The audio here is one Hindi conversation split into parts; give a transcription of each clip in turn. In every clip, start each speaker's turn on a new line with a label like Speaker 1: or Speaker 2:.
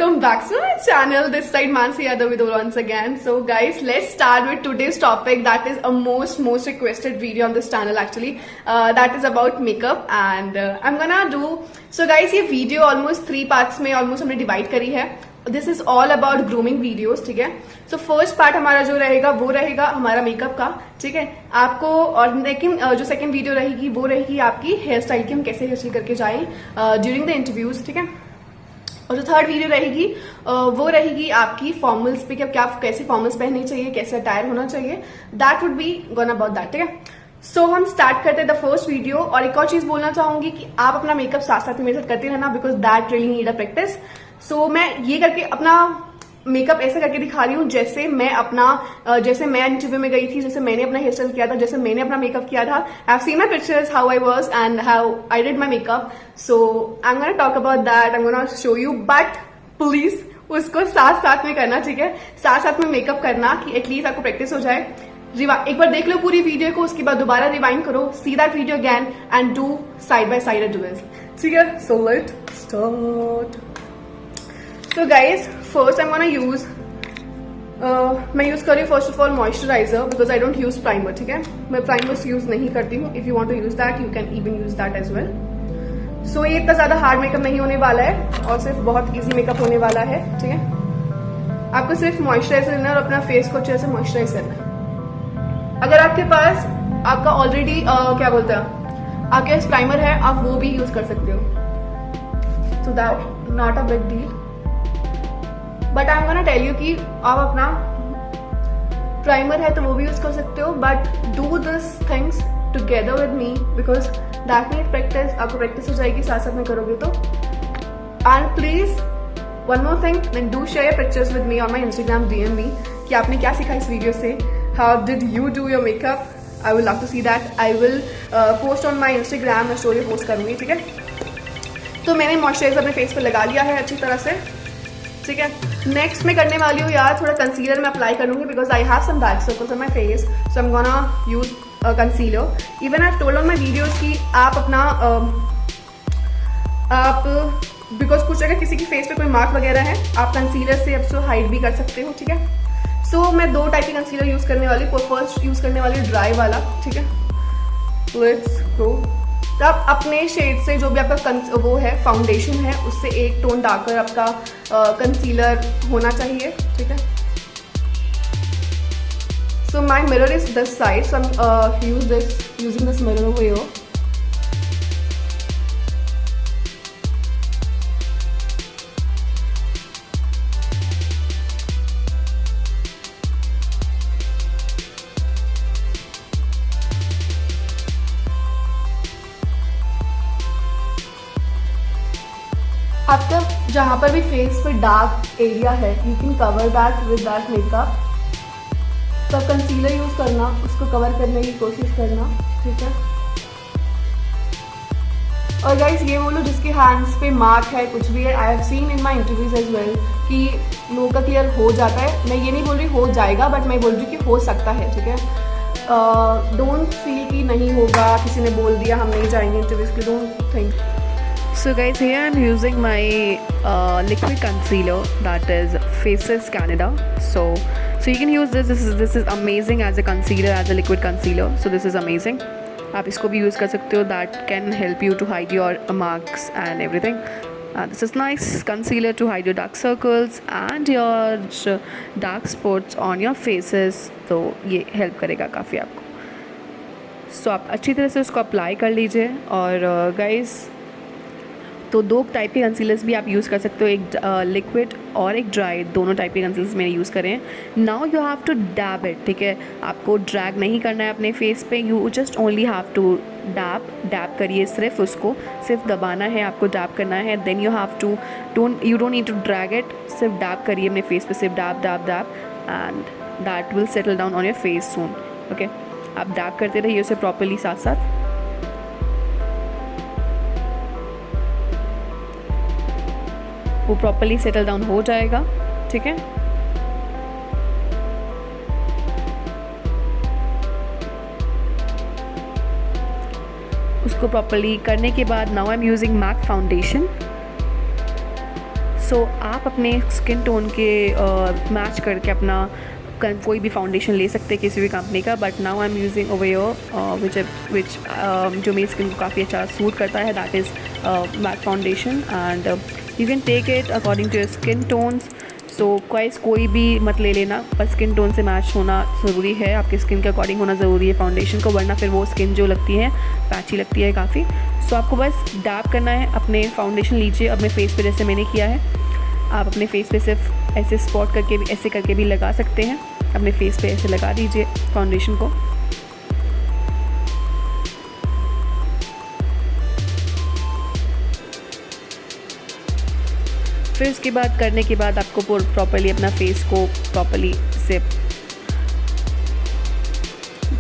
Speaker 1: welcome back to my channel. This side Mansi Yadav with once again. So guys, let's start with today's topic. That is a most requested video on this channel actually. That is about makeup and I'm gonna do. So guys, ये video almost 3 parts में almost हमने divide करी है. This is all about grooming videos, ठीक है. So first part हमारा जो रहेगा वो रहेगा हमारा मेकअप का, ठीक है. आपको और लेकिन जो सेकंड वीडियो रहेगी वो रहेगी आपकी हेयर स्टाइल की, हम कैसे हेयर स्टाइल करके जाएं ड्यूरिंग द इंटरव्यूज, ठीक है. और जो थर्ड वीडियो रहेगी वो रहेगी आपकी फॉर्मल्स पे, क्या कैसे फॉर्मल्स पहननी चाहिए, कैसे अटायर होना चाहिए. That would be gone about that, ठीक है. सो हम स्टार्ट करते हैं द फर्स्ट वीडियो. और एक और चीज बोलना चाहूंगी कि आप अपना मेकअप साथ साथ में मेरे साथ करते रहना, because that really need a practice. So मैं ये करके अपना मेकअप ऐसा करके दिखा रही हूँ जैसे मैं इंटरव्यू में गई थी, जैसे मैंने अपना हेयर स्टाइल किया था, जैसे मैंने अपना मेकअप किया था. आई have seen my pictures how I was and how I did my makeup. So I am gonna talk about that, I am gonna show you. But please उसको साथ साथ में करना, ठीक है. साथ साथ में मेकअप करना कि एटलीस्ट आपको प्रैक्टिस हो जाए. एक बार देख लो पूरी वीडियो को, उसके बाद दोबारा रिवाइंड करो, see that video again and do side by side do this, ठीक है. So let start. So guys, first I'm gonna use मैं यूज कर रही हूँ first of all moisturiser, because I don't use primer, ठीक है. मैं प्राइमर्स यूज नहीं करती हूँ. If you want to use that you can even use that as well. So ये इतना ज्यादा हार्ड मेकअप नहीं होने वाला है और सिर्फ बहुत इजी मेकअप होने वाला है, ठीक है. आपको सिर्फ मॉइस्चराइजर लेना है और अपना फेस को अच्छे से मॉइस्चराइज करना है. अगर आपके पास आपका ऑलरेडी क्या बोलते हैं आपके पास प्राइमर है, आप वो भी यूज कर सकते हो. So that not a big deal. But I am gonna tell you कि आप अपना प्राइमर है तो वो भी यूज कर सकते हो, but do this things together with me because that need practice. आपको प्रैक्टिस हो जाएगी साथ साथ में करोगे तो. And please one more thing, then do share pictures with me on my Instagram DM me कि आपने क्या सीखा इस वीडियो से. How did you do your makeup? I will love to see that. I will post on my Instagram, मैं स्टोरी पोस्ट करूंगी, ठीक है. तो मैंने मॉइस्चराइजर अपने फेस पर लगा लिया है अच्छी तरह से, ठीक है. नेक्स्ट मैं करने वाली हूँ यार थोड़ा कंसीलर मैं अप्लाई करूंगी, because I have some dark circles on my face. So I am gonna use concealer. Even I have told on my videos कि आप अपना आप बिकॉज कुछ अगर किसी की फेस पे कोई मार्क वगैरह है आप कंसीलर से उसको हाइड भी कर सकते हो, ठीक है. सो मैं 2 टाइप की कंसीलर यूज करने वाली हूँ. फर्स्ट यूज करने वाली हूँ ड्राई वाला, ठीक है. Let's go. तो आप अपने शेड से जो भी आपका वो है फाउंडेशन है उससे एक टोन डार्कर आपका कंसीलर होना चाहिए, ठीक है. So my mirror is this side, so I using this mirror over here. आपका जहाँ पर भी फेस पे डार्क एरिया है you can cover that with that makeup. तो कंसीलर यूज करना, उसको कवर करने की कोशिश करना, ठीक है. और गाइस ये बोलो जिसके हैंड्स पे मार्क है कुछ भी है, I have seen in my interviews as well कि लोगों का क्लियर हो जाता है. मैं ये नहीं बोल रही हो जाएगा, बट मैं बोल रही हूँ कि हो सकता है, ठीक है. डोंट फील कि नहीं होगा, किसी ने बोल दिया हम नहीं जाएंगे इंटरव्यूज के, don't think.
Speaker 2: So guys, here I'm using my liquid concealer, that is Faces Canada. So you can use this. This is amazing as a concealer, as a liquid concealer. So this is amazing. आप इसको भी यूज़ कर सकते हो. That can help you to hide your marks and everything. This is nice concealer to hide your dark circles and your dark spots on your faces. तो ये help करेगा काफ़ी आपको. So आप अच्छी तरह से उसको अप्लाई कर लीजिए. और guys तो 2 टाइप के कंसीलर्स भी आप यूज़ कर सकते हो, एक लिक्विड और एक ड्राई. दोनों टाइप के कंसीलर्स मैंने यूज़ करे हैं. Now you have to dab it, ठीक है. आपको ड्रैग नहीं करना है अपने फेस पे, you just only have to dab करिए. सिर्फ दबाना है, आपको डैब करना है. Then you have to you don't need to drag it. सिर्फ डैब करिए अपने फेस पे, सिर्फ dab and that will settle down on your face soon, okay. आप डैब करते रहिए उसे प्रॉपरली साथ साथ. वो प्रॉपरली सेटल डाउन हो जाएगा, ठीक है. उसको प्रॉपरली करने के बाद now I am using MAC foundation. So आप अपने स्किन टोन के मैच करके अपना कोई भी फाउंडेशन ले सकते हैं किसी भी कंपनी का, but now I am using ओवेयर विच जो मेरी स्किन को काफ़ी अच्छा सूट करता है, that is matte foundation and you can take it according to your skin tones. So guys कोई भी मत ले लेना, पर स्किन टोन से मैच होना ज़रूरी है, आपकी स्किन के अकॉर्डिंग होना ज़रूरी है फाउंडेशन को, वरना फिर वो स्किन जो लगती है पैची लगती है काफ़ी। सो आपको बस डैप करना है, अपने फाउंडेशन लीजिए अपने फेस पे जैसे मैंने किया है। आप अपने फेस पे सिर्फ ऐसे स्पॉट करके भी ऐसे करके भी लगा सकते हैं, अपने फेस पे ऐसे लगा दीजिए फाउंडेशन को। फिर उसके बाद करने के बाद आपको प्रॉपर्ली अपना फेस को प्रॉपर्ली से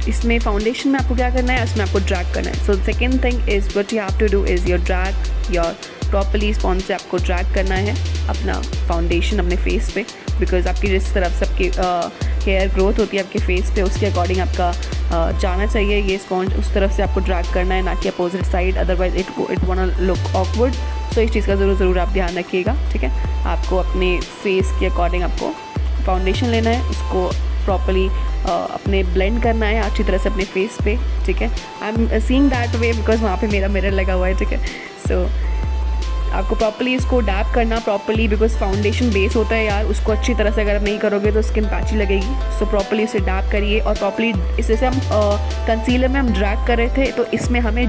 Speaker 2: इसमें फाउंडेशन में आपको क्या करना है, उसमें आपको ड्रैग करना है। So second thing is what you have to do is your drag your properly sponge से आपको ड्रैग करना है अपना फाउंडेशन अपने फेस पे, बिकॉज आपकी जिस तरफ से आपकी हेयर ग्रोथ होती है आपके फेस पे उसके अकॉर्डिंग आपका जाना चाहिए ये स्पॉन्ज, उस तरफ से आपको ड्रैग करना है, ना कि opposite side, otherwise it want to look awkward. So इस चीज़ का ज़रूर आप ध्यान रखिएगा, ठीक है। आपको अपने फेस के अकॉर्डिंग आपको फाउंडेशन लेना है, उसको प्रॉपर्ली अपने ब्लेंड करना है अच्छी तरह से अपने फेस पे, ठीक है। I am seeing that way because वहाँ पे मेरा मिरर लगा हुआ है, ठीक है। सो आपको प्रॉपर्ली इसको डैप करना प्रॉपर्ली, बिकॉज फाउंडेशन बेस होता है यार, उसको अच्छी तरह से अगर आप नहीं करोगे तो स्किन पैची लगेगी। सो प्रॉपर्ली इसे डैप करिए और प्रॉपर्ली इस जैसे हम कंसीलर में हम ड्रैग कर रहे थे तो इसमें हमें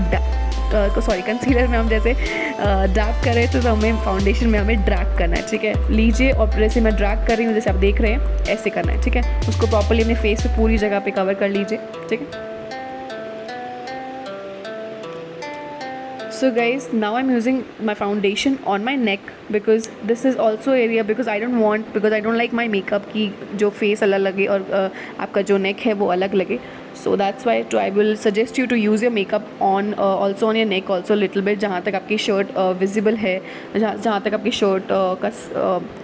Speaker 2: कंसीलर में हम जैसे डैप कर रहे थे तो हमें फाउंडेशन में हमें ड्रैग करना है, ठीक है। लीजिए और जैसे मैं ड्रैग कर रही हूँ जैसे आप देख रहे हैं ऐसे करना है, ठीक है। उसको प्रॉपर्ली अपने फेस पे पूरी जगह पे कवर कर लीजिए, ठीक है। So guys, now I'm using my foundation on my neck because this is also area because I don't like my makeup की जो face अलग लगे और आपका जो neck है वो अलग लगे। So that's why I will suggest you to use your makeup on also on your neck also little bit, जहाँ तक आपकी शर्ट visible है, जहाँ तक आपकी शर्ट का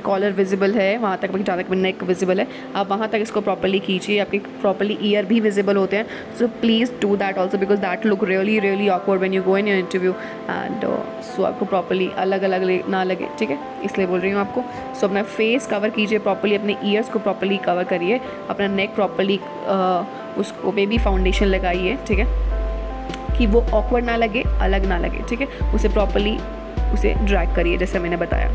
Speaker 2: कॉलर visible है, वहाँ तक जहाँ तक नेक visible है, आप वहाँ तक इसको प्रॉपर्ली कीजिए। आपके प्रॉपर्ली ईयर भी visible होते हैं, so please do that also because that look really really awkward when you go in your interview and so आपको प्रॉपर्ली अलग अलग ना लगे, ठीक है, इसलिए बोल रही हूँ आपको। सो अपना फेस कवर कीजिए प्रॉपर्ली, अपने ईयर्स को प्रॉपर्ली कवर करिए, अपना नेक प्रॉपर्ली उसको पे भी फाउंडेशन लगाइए, ठीक है, कि वो ऑकवर्ड ना लगे, अलग ना लगे, ठीक है। उसे प्रॉपर्ली उसे ड्रैग करिए जैसे मैंने बताया,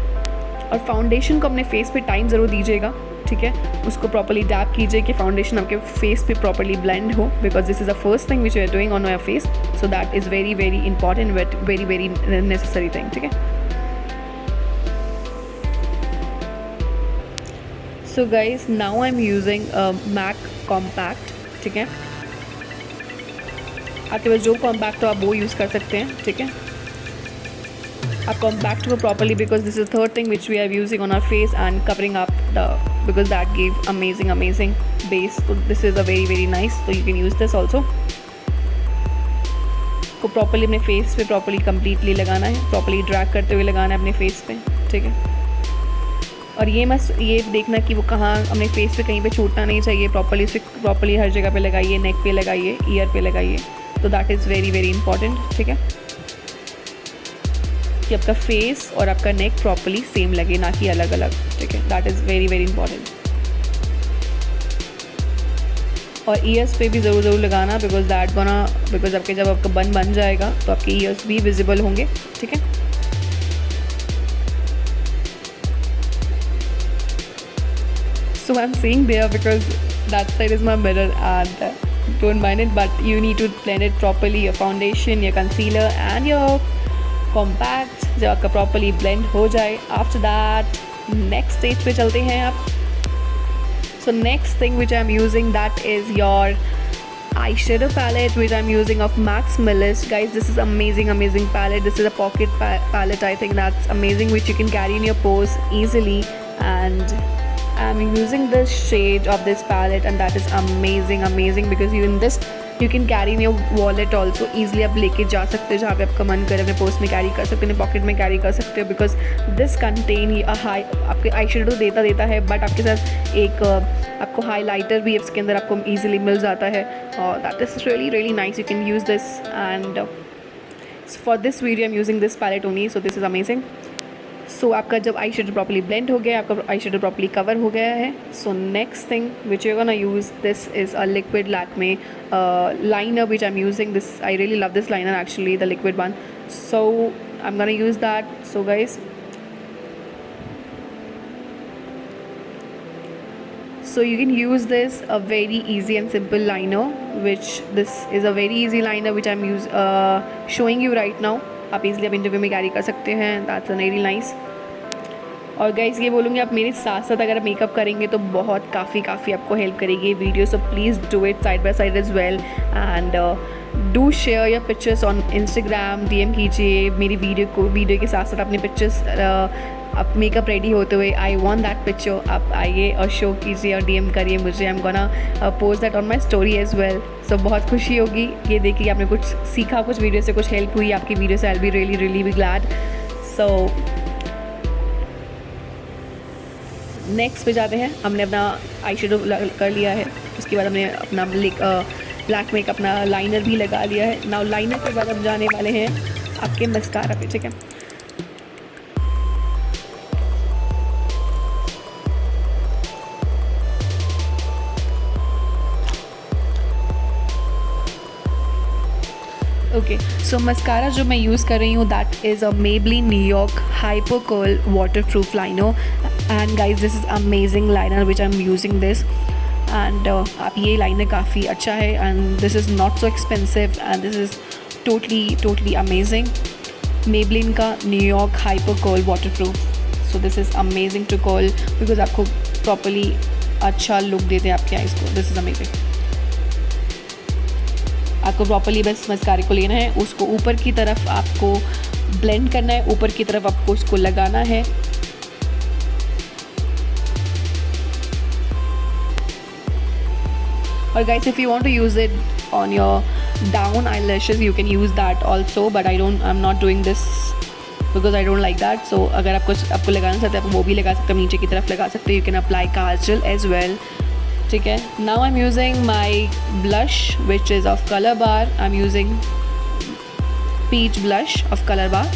Speaker 2: और फाउंडेशन को अपने फेस पे टाइम ज़रूर दीजिएगा, ठीक है। उसको प्रॉपर्ली डैप कीजिए कि फाउंडेशन आपके फेस पे प्रॉपर्ली ब्लेंड हो, because this is the first thing which you are doing on your face, so that is very very important but very very necessary thing, ठीक है। So guys now I am using MAC compact, ठीक है। आपके पास जो कॉम्पैक्ट हो आप वो यूज़ कर सकते हैं, ठीक है। आप कॉम्पैक्ट को properly because this is third thing which we are using on our face and covering up the because that give amazing base, तो this is a very very nice, तो you can use this also. को प्रॉपर्ली अपने फेस पे प्रॉपर्ली कंप्लीटली लगाना है, प्रॉपर्ली ड्रैग करते हुए लगाना है अपने फेस पे, ठीक है। और ये देखना कि वो कहाँ अपने फेस पे कहीं पे छूटना नहीं चाहिए, प्रॉपर्ली हर जगह पे लगाइए, नेक पे लगाइए, ईयर पे लगाइए, तो that is very very important, ठीक है, कि आपका फेस और आपका नेक प्रॉपर्ली सेम लगे, ना कि अलग अलग, ठीक है, that is very very important. और ईयर्स पे भी ज़रूर लगाना बिकॉज आपके जब आपका बन जाएगा तो आपके ईयर्स भी विजिबल होंगे, ठीक है। So I'm saying there because that side is my mirror and don't mind it, but you need to blend it properly, your foundation, your concealer and your compact जब आपका properly blend हो जाए, after that next stage पे चलते हैं आप। So next thing which I'm using that is your eyeshadow palette which I'm using of Max Millis. Guys, this is amazing palette. This is a pocket palette, I think that's amazing, which you can carry in your purse easily, and I'm using this shade of this palette and that is amazing because you can carry in your wallet also easily, आप लेके जा सकते हो जहाँ पे आपका मन करे, अपने पर्स में कैरी कर सकते हो, अपने पॉकेट में कैरी कर सकते हो, बिकॉज दिस कंटेन आपके आई शेडो देता है, बट आपके साथ एक आपको हाईलाइटर भी इसके अंदर आपको ईजिली मिल जाता है, और that is really really nice, you can use this and for this video I am using this palette only, so this is amazing. So आपका जब आई शेडो प्रॉपर्ली ब्लेंड हो गया, आपका आई शेडो प्रॉपर्ली कवर हो गया है, so next thing which you gonna use, this is a liquid Lakme liner which I'm using. This, I really love this liner actually, the liquid one. So I'm gonna use that. So guys, so you can use this a very easy and simple liner, which this is a very easy liner which I'm showing you right now. आप इजीली आप इंटरव्यू में कैरी कर सकते हैं. That's very nice. और गाइस ये बोलूँगी, आप मेरे साथ साथ अगर मेकअप करेंगे तो बहुत काफ़ी आपको हेल्प करेगी ये video. So please do it side by side as well, and do share your pictures on Instagram. DM कीजिए मेरी वीडियो के साथ साथ अपने पिक्चर्स आप मेकअप रेडी होते हुए. I want that picture. आप आइए और शो कीजिए और DM करिए मुझे. I am gonna post that on my story as well. So बहुत खुशी होगी ये देखिए आपने कुछ सीखा, कुछ वीडियो से कुछ हेल्प हुई आपकी वीडियो से. आई will be really be glad. So next पे जाते हैं. हमने अपना आई शेडो कर लिया है, उसके बाद हमने अपना ब्लैक मेक अपना लाइनर भी लगा लिया है. नाउ लाइनर के बाद हम जाने वाले हैं आपके मस्कारा पे. ठीक है, ओके. सो मस्कारा जो मैं यूज़ कर रही हूँ that is a Maybelline New York hyper curl waterproof liner. And guys this is amazing liner which I am using this. And आप ये लाइनर काफ़ी अच्छा है, and this is not so expensive, and this is totally amazing. Maybelline का New York hyper curl waterproof. So this is amazing to curl because आपको प्रॉपरली अच्छा लुक देते हैं आपके आइज़ को. This is amazing. आपको प्रॉपरली बस मस्कारे को लेना है, उसको ऊपर की तरफ आपको ब्लेंड करना है, ऊपर की तरफ आपको उसको लगाना है. और guys if you want to use it on your down eye lashes you can use that also, but I am not doing this because I don't like that. So अगर आपको लगाना चाहते हैं आप वो भी लगा सकते हैं, नीचे की तरफ लगा सकते हैं. You can apply kajal as well. ठीक है, now I am using my blush which is of Colorbar. I am using peach blush of Colorbar.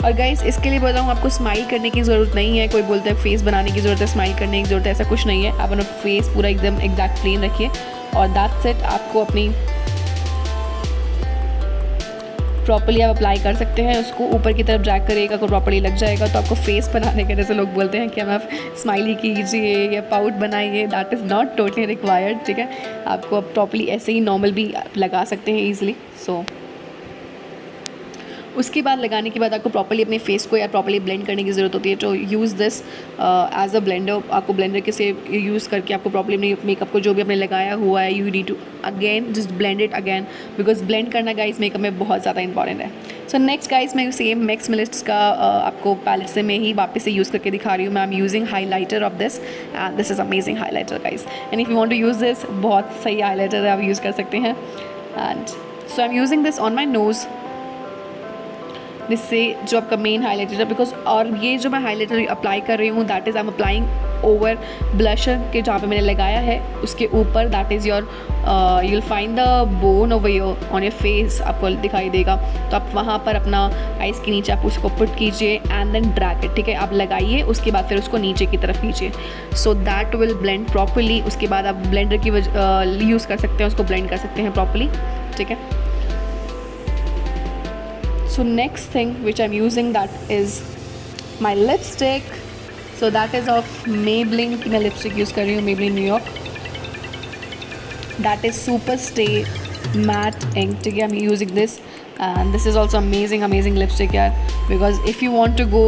Speaker 2: और गाइस इसके लिए बोल रहा हूँ आपको स्माइल करने की ज़रूरत नहीं है. कोई बोलता है फेस बनाने की ज़रूरत है, स्माइल करने की ज़रूरत है, ऐसा कुछ नहीं है. आप अपना फेस पूरा एकदम एग्जैक्ट प्लेन रखिए और दैट्स इट. आपको अपनी प्रॉपर्ली आप अप्लाई कर सकते हैं. उसको ऊपर की तरफ ड्रैग करिएगा तो प्रॉपर्ली लग जाएगा. तो आपको फेस बनाने के जैसे लोग बोलते हैं कि हम आप स्माइली कीजिए या पाउट बनाइए, that is not totally required. ठीक है, आपको अब प्रॉपर्ली ऐसे ही नॉर्मल भी लगा सकते हैं ईजिली. सो उसके बाद लगाने के बाद आपको प्रॉपर्ली अपने फेस को या प्रॉपर्ली ब्लेंड करने की ज़रूरत होती है. तो use this as a blender. आपको ब्लेंडर के से यूज़ करके आपको प्रॉपर्ली अपने मेकअप को जो भी आपने लगाया हुआ है you need to again just blend it again, because blend करना गाइस मेकअप में बहुत ज़्यादा इंपॉर्टेंट है. सो नेक्स्ट गाइस मैं सेम मैक्स मिलिस्ट का आपको पैलेट से मैं ही वापस से यूज़ करके दिखा रही हूँ. मैं I am using highlighter of this, and this is amazing highlighter guys. And if you want to use this, बहुत सही हाईलाइटर आप यूज़ कर सकते हैं. And so I am using this on my nose. जिससे जो आपका मेन हाईलाइटर है, बिकॉज और ये जो मैं हाईलाइटर अप्लाई कर रही हूँ that is I am applying over blusher के जहाँ पे मैंने लगाया है उसके ऊपर. That is your you will find the bone over your on your face, आपको दिखाई देगा. तो आप वहाँ पर अपना आइज़ के नीचे आप उसको पुट कीजिए एंड देन ड्रैग इट. ठीक है, आप लगाइए, उसके बाद फिर उसको नीचे की तरफ कीजिए. So that will blend properly. उसके बाद आप ब्लेंडर की यूज़ कर सकते हैं, उसको ब्लेंड कर सकते हैं प्रॉपरली. ठीक है. So next thing which I'm using that is my lipstick. So that is of Maybelline की मैं lipstick use कर रही हूँ, Maybelline New York. That is Super Stay Matte Ink. ठीक है, I'm using this and this is also amazing lipstick यार. Because if you want to go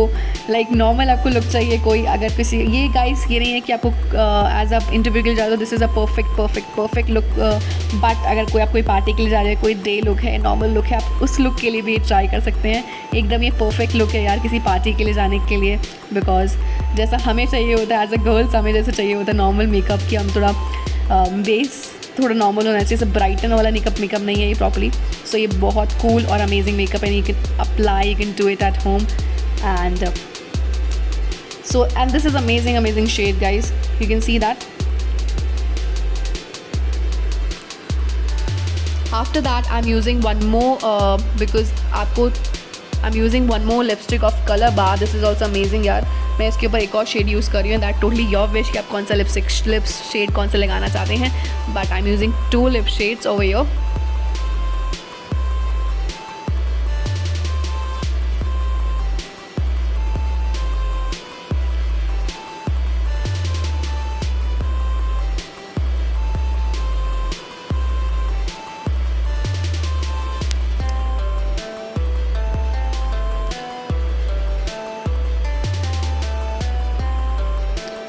Speaker 2: like normal आपको लुक चाहिए कोई, अगर किसी ये गाइस ये नहीं है कि आपको एज आप इंटरव्यू के लिए जा रहे हो this is a perfect look. But अगर कोई आप कोई पार्टी के लिए जा रहे हो, कोई डे लुक है, नॉर्मल लुक है, आप उस लुक के लिए भी ट्राई कर सकते हैं. एकदम ये परफेक्ट लुक है यार किसी पार्टी के लिए जाने के लिए. बिकॉज जैसा हमें चाहिए होता है एज अ गर्ल्स, हमें जैसे चाहिए होता है नॉर्मल मेकअप कि हम थोड़ा बेस थोड़ा नॉर्मल होना चाहिए. सब ब्राइटन वाला मेकअप नहीं है ये प्रॉपर्ली. सो ये बहुत कूल और अमेजिंग मेकअप है. You can apply, you can do it at home. And so and this is amazing shade guys, you can see that. After that I am using one more because आपको I am using one more lipstick of Colorbar. This is also amazing यार. मैं इसके ऊपर एक और शेड यूज़ कर रही हूँ. दैट टोटली योर विश कि आप कौन सा लिप्स शेड कौन सा लगाना चाहते हैं. But I am using 2 lip shades over your.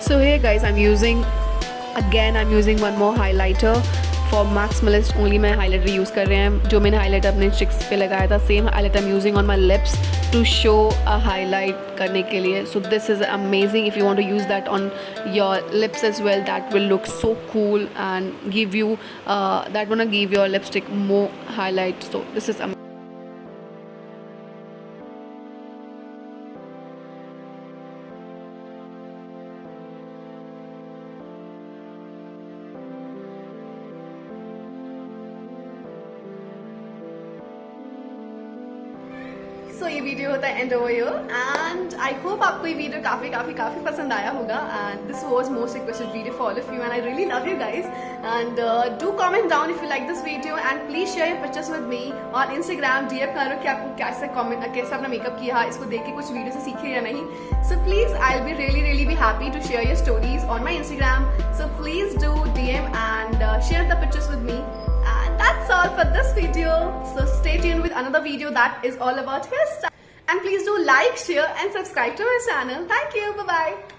Speaker 2: So here guys, I'm using one more highlighter. For Maximalist only मैं highlighter use कर रहे हैं. जो मैंने highlighter अपने cheeks पे लगाया था, same highlighter I'm using on my lips to show a highlight करने के लिए. So this is amazing. If you want to use that on your lips as well, that will look so cool and give you that wanna give your lipstick more highlight. So this is amazing.
Speaker 1: सो ये वीडियो होता है and over here and I hope आपको ये वीडियो काफी पसंद आया होगा. And this was most requested video for all of you and I really love you guys. And do comment down if you like this video and please share your pictures with me on Instagram. DM करो कि आपको कैसे अपना मेकअप किया, इसको देख के कुछ वीडियो से सीखे या नहीं. So please I will be really be happy to share your stories on my Instagram. So please do DM and share the pictures with me. And that's all for this video. So stay tuned with another video that is all about hairstyle. And please do like, share and subscribe to my channel. Thank you. Bye-bye.